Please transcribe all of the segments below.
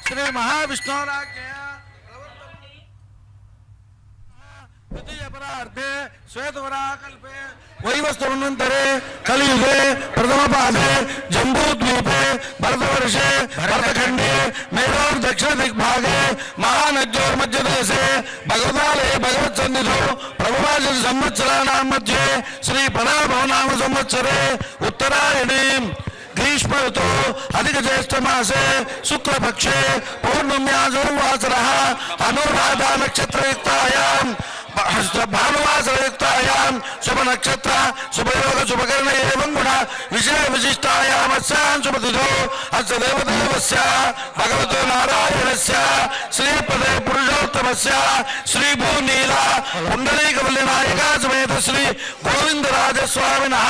श्री महाविष्णुराज्ञया श्वेतवराकल्पे वैवस्वतंत्रे कलियुगे प्रथम पादे जम्बूद्वीपे भरतवर्षे भरतखंडे मेरोर दक्षिण दिग्भागे महानद्योर मध्यदेशे भगवतालये भगवत्सन्निधौ प्रभवाचल संवत्सराणां मध्ये श्री पराभवनाम संवत्सरे उत्तरायणे ग्रीष्म ऋतु अधिक ज्येष्ठ मासे शुक्ल पक्षे पौर्णम्याजो वासरः अनुराधा नक्षत्रयुक्तायां भानुवासरयुक्तायां शुभ नक्षत्र शुभयोग शुभकर्ण एवं गुण विषय विशिष्टायाम् अस्यां शुभतिथौ अस्य देवदेवस्य भगवतो नारायणस्य श्रीपदे पुरुषोत्तमस्य श्री भूनीला पुण्डरीकवल्लिनायका समेत श्री गोविंदराजस्वामिनः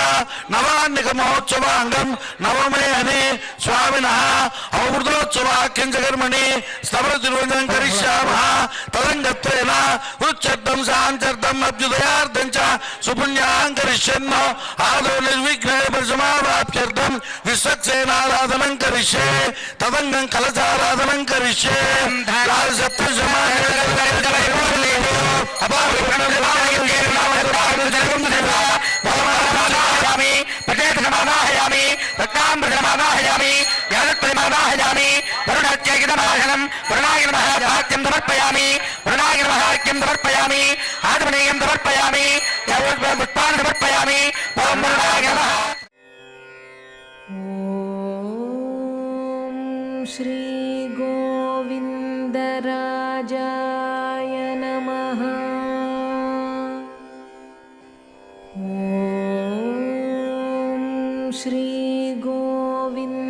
नवान्निक महोत्सवांगं नवमयनि स्वामिनः अमृतोत्सवाख्यं च कर्मणि स्तवतिर्वचनं करिष्यामः तदङ्गत्वेन उच्चर्दं शान्त्यर्थम् अभ्युदयार्थं च सुपुण्यां करिष्यन् आदौ निर्विघ्नेन परिसमाप्त्यर्थं विश्वक्सेनाराधनं करिष्ये तदङ्गं कलशाराधनं करिष्ये श्री गोविंदराजाय नमः। ओम श्री गोविंदराजाय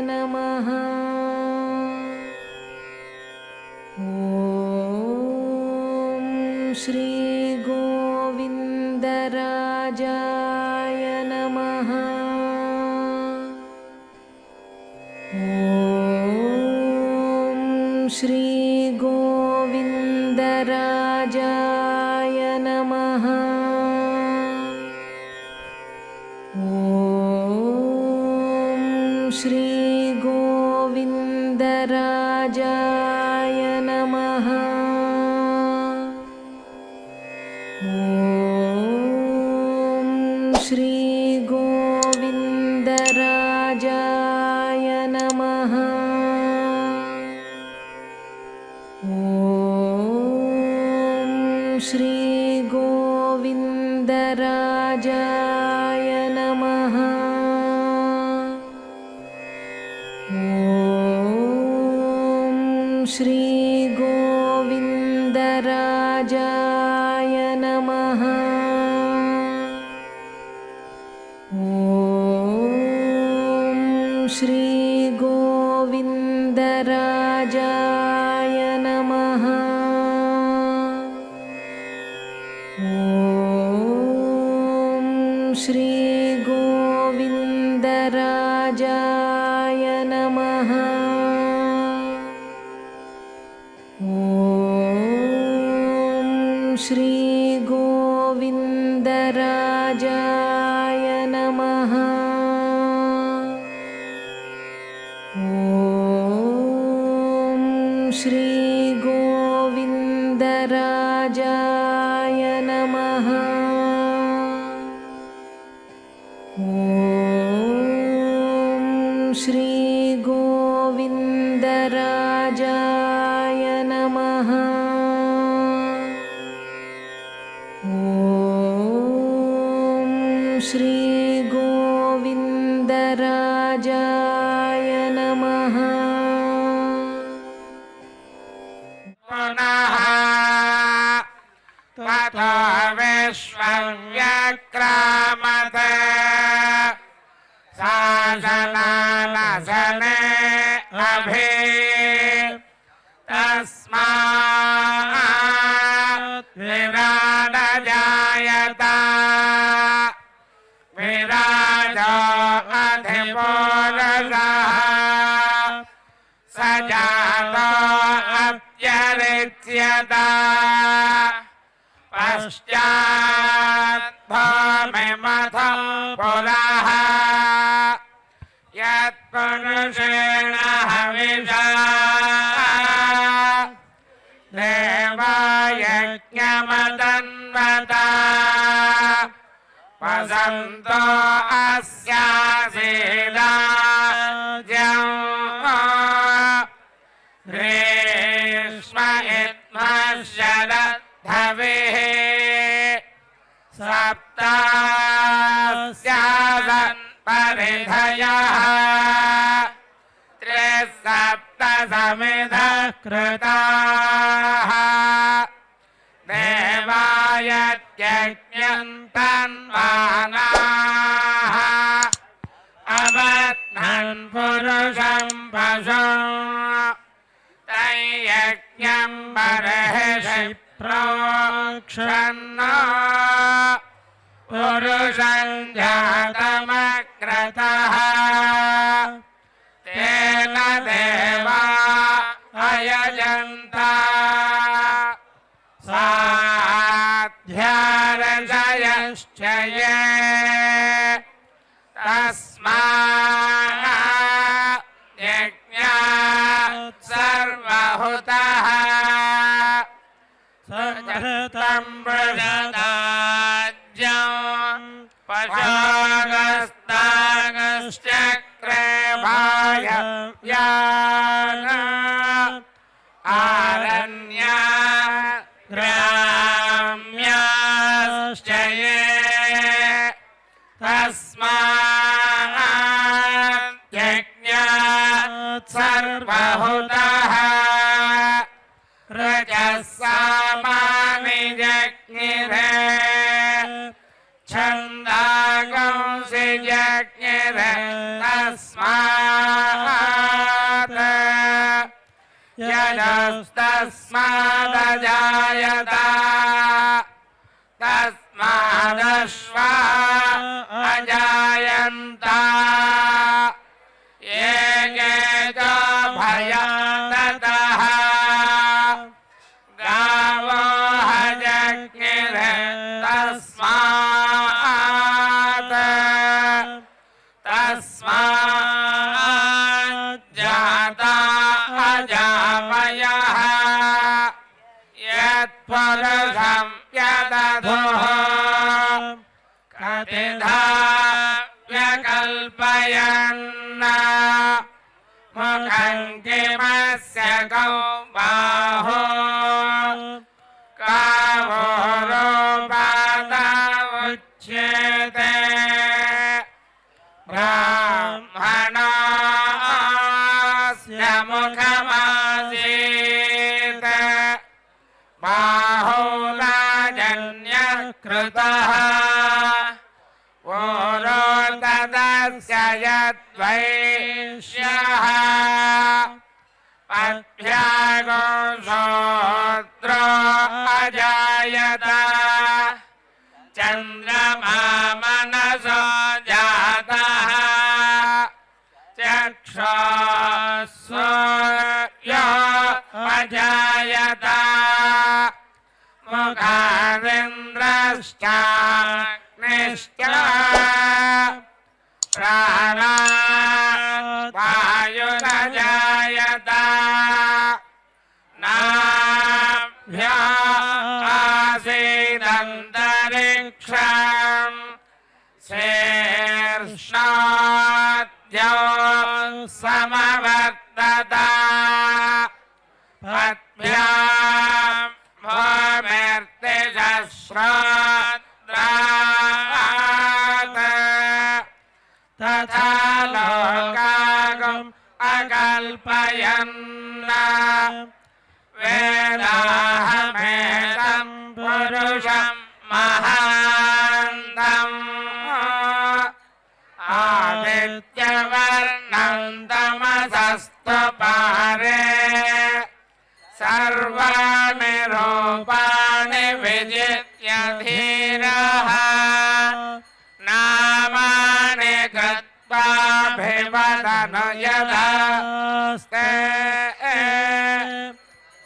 नमः। ओम श्री गोविंदराजाय नमः। ओम श्री गोविंदराजाय नमः। ओम श्री गोविंदराजाय नमः। ओम श्री गोविंदराजाय नमः। ओम श्री गोविंदराजाय नमः। ओम श्री गोविंदराजाय नमः। ॐ श्री गोविन्दराजाय नमः। ॐ श्री गोविन्दराजाय नमः। ॐ श्री गोविन्दराजाय नमः। ॐ श्री गोविन्दराजाय नमः। ॐ श्री गोविन्दराजाय नमः। ॐ श्री गोविन्दराजाय नमः। पुनः ततो विश्वव्यक्रामते शासनानसने अभि तस्मात् विराडजायत विराजो अधिपुरुषः स जातो अप्यरिच्यत पश्चात् भूमिमथ पुरः यत्पुरुषेण हविषा देवयज्ञमतन्वता वसन्तो अस्यासीदाज्यम् ग्रीष्म इत्मशरद्धविः सप्तास्यासन् परिधयः त्रिसप्तसमिधः कृताः देवायज्ञन्तन्वानाः अवत्नन् पुरुषं पशुम् तैयज्ञं बर्हिषि प्रोक्षन् पुरुषं जातमग्रतः तेन देवा अयजन्त साध्यार्षयश्च ये तस्मात् यज्ञात् सर्वहुतः सकृतं बृहदाज्यं पशुगस्तागश्चक्रे भायव्यान आरण्या ग्राम्याश्च ये तस्मात् यज्ञात् सर्वहुतः रजसामानि जज्ञिरे छन्दागंसि जज्ञिरे तस्मात् यजस्तस्मादजायत तस्मादश्वा अजायन्त ये च भयादतः गावो हजज्ञिरे तस्मात् जाता अजामयः यत्पुरुषं यदधुः कतिधा व्यकल्पयन् मुखं किमस्य गौ बाहो कावोरुपादमुच्यते ब्राह्मणस्य मुखमासीत् बाहुराजन्यकृतः ओरो तस्य यद्वैश्यः पद्भ्यागोषोत्रो अजायत चन्द्रमा मनसो जातः चक्षुः अजायत मुखादिन्द्रश्चाग्निश्च प्राणावायुरजायत नाभ्या आसीदन्तरिक्षम् शीर्ष्णाद्यो समवर्तत पद्भ्याम् भूमिर्तिजश्रोत्रात् तथा लोकागम् अकल्पयन् वेदाहमेतं पुरुषं महान्तम् आदित्यवर्णं तमसस्तु पारे सर्वाणि रूपाणि विजित्य धीरः नामानि कृत्वाभिवदनु यदास्ते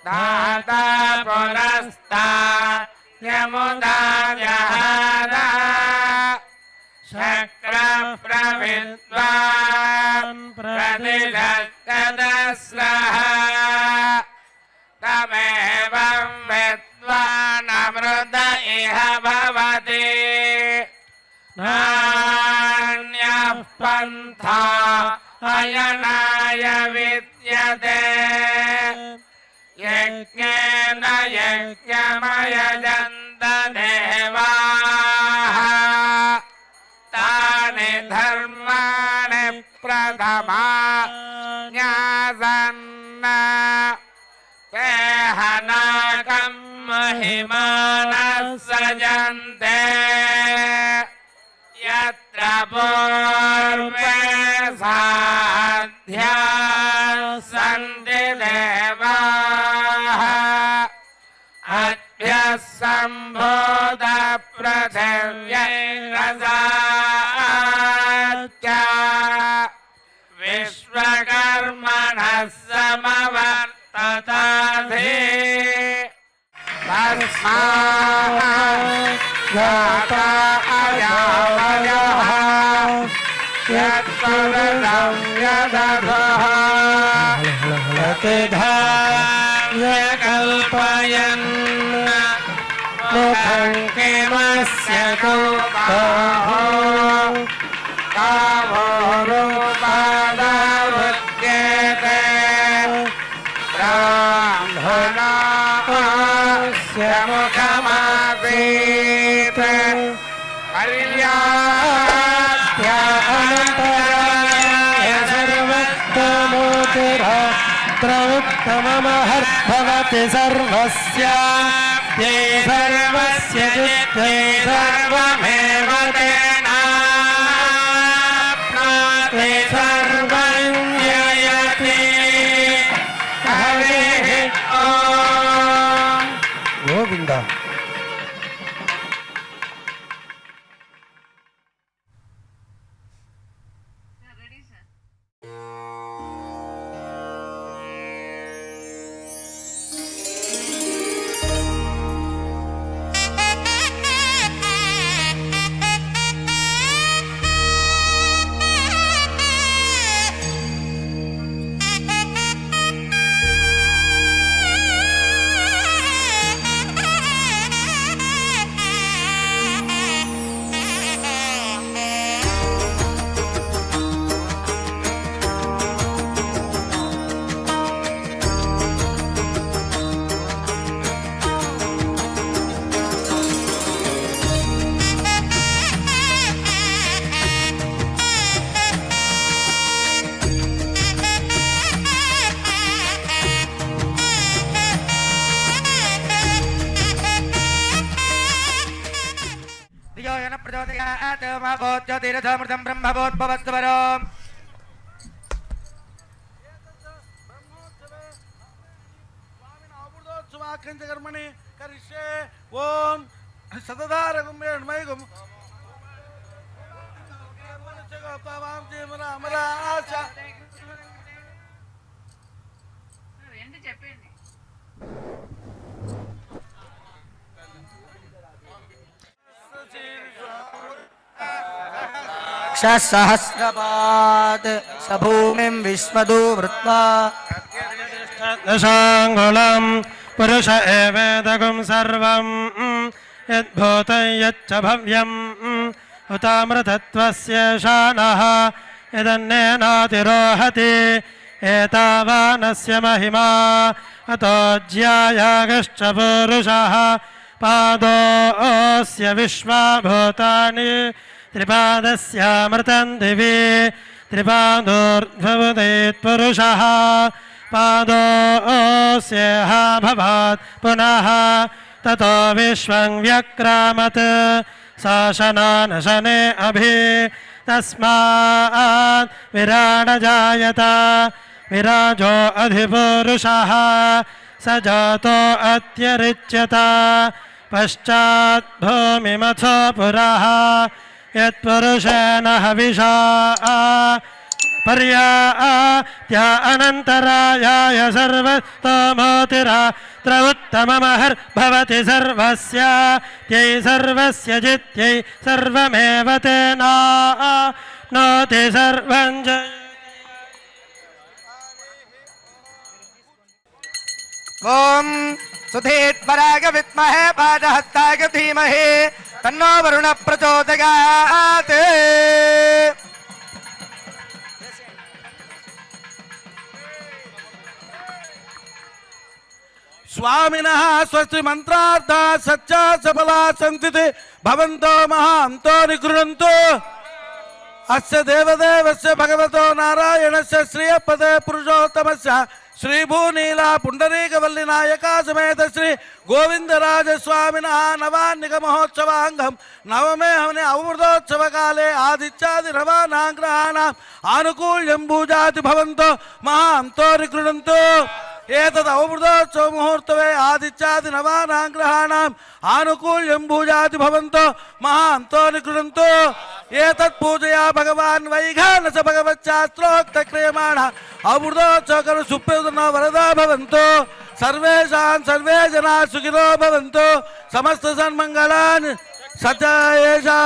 दाता पुरस्ताद्यमुदा जहार शक्रप्रविद्वान् प्रतिशतदस्रः तमेवं विद्वानमृत इह भवति नान्यः पन्था अयनाय विद्यते यज्ञेन यज्ञमयजन्त देवाः तानि धर्माणि प्रथमान्यासन् तेहनाकं महिमानः सजन्ते यत्र पूर्वे साध्या सन्ति देवाः अभ्यः सम्भूत पृथिव्यैरसाच्च विश्वकर्मणः समवर्तताधि तस्मात् जाता अजावयः यत्तदं यदधः यकल्पयन् मुखं किमस्य कौतुकः कावोरुपादावृत्येते ब्राह्मणस्य मुखमासीत् कल्याणस्य सर्वोत्तममहर्भवति सर्वस्य ते सर्वस्य चित्ते सर्वमेव तेनाप्नोति सर्वं जयति हरिः ॐ गोविन्द ज्योतिरथमृतं ब्रह्मभूद्भवत्वरो कर्मणि करिष्ये ओम सतधारगुम्यन्मयगुम सहस्रपाद सभूमिं विश्वदो वृत्वा दशाङ्गुलं पुरुष एवेदगुं सर्वं यद्भूतं यच्च भव्यम् उतामृतत्वस्य शानः यदन्नेनातिरोहति एतावानस्य महिमा अतो ज्यायागश्च पुरुषः पादोऽस्य विश्वाभूतानि त्रिपादस्यामृतं दिवि त्रिपादोर्ध्वमुदेत्पुरुषः पादोऽस्यः भवात् पुनः ततो विश्वं व्यक्रामत् शासनानशने अभि तस्मात् विराडजायत विराजो अधिपुरुषः स जातो अत्यरिच्यत पश्चात् भूमिमथो पुरः यत्पुरुषेण हविषा पर्यात्या अनन्तरायाय सर्वस्तोमोतिरात्र उत्तममहर्भवति सर्वस्य त्यै सर्वस्य जित्यै सर्वमेव तेना नोति सर्वं जयति। ॐ सुधीत्पराग विद्महे पादहस्ताय धीमहि तन्नो वरुण प्रचोदयात्। स्वामिनः स्वस्ति मंत्रार्था सच्चा सफला सन्ति भवन्तो महान्तो निगृह्णन्तु अस्य देवदेवस्य भगवतो नारायणस्य श्रियपदे पुरुषोत्तमस्य श्रीभूनीला पुंडरीकवल्ली नायका समेत श्री गोविंदराज स्वामिनः नवान्निक महोत्सवांगम नवमे हमने अमृतोत्सव काले आदित्यादि नवानाग्रहाणाम् आनुकूल्यं भूजाति भवन्तो महान्तो निगृह्णन्तु। एतद् अमृतोत्सव मुहूर्तवे आदित्यादि नवानाग्रहाणाम् आनुकूल्यं भूजाति भवन्तो महान्तो निगृह्णन्तु। एतत् पूजया भगवान् वैघानस भगवच्शास्त्रोक्त क्रियमाणः अमृतोत्सव करो सुप्रदनो वरदा भवन्तु। सर्वेषां सर्वे जना सुखिनो भवन्तु। समस्त सन्मङ्गलानि सत्यायेषा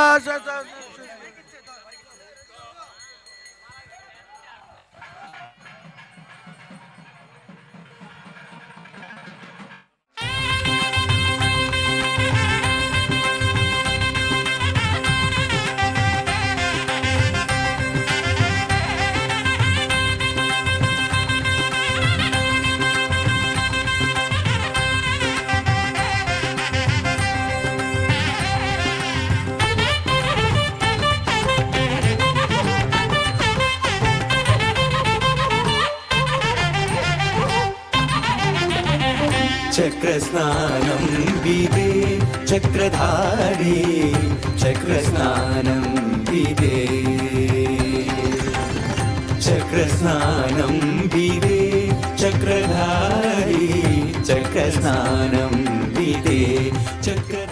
चक्रस्नानं विदे चक्रधारी चक्रस्नानं विदे चक्रस्नानं विदे चक्रधारी चक्रस्नानं विदे चक्र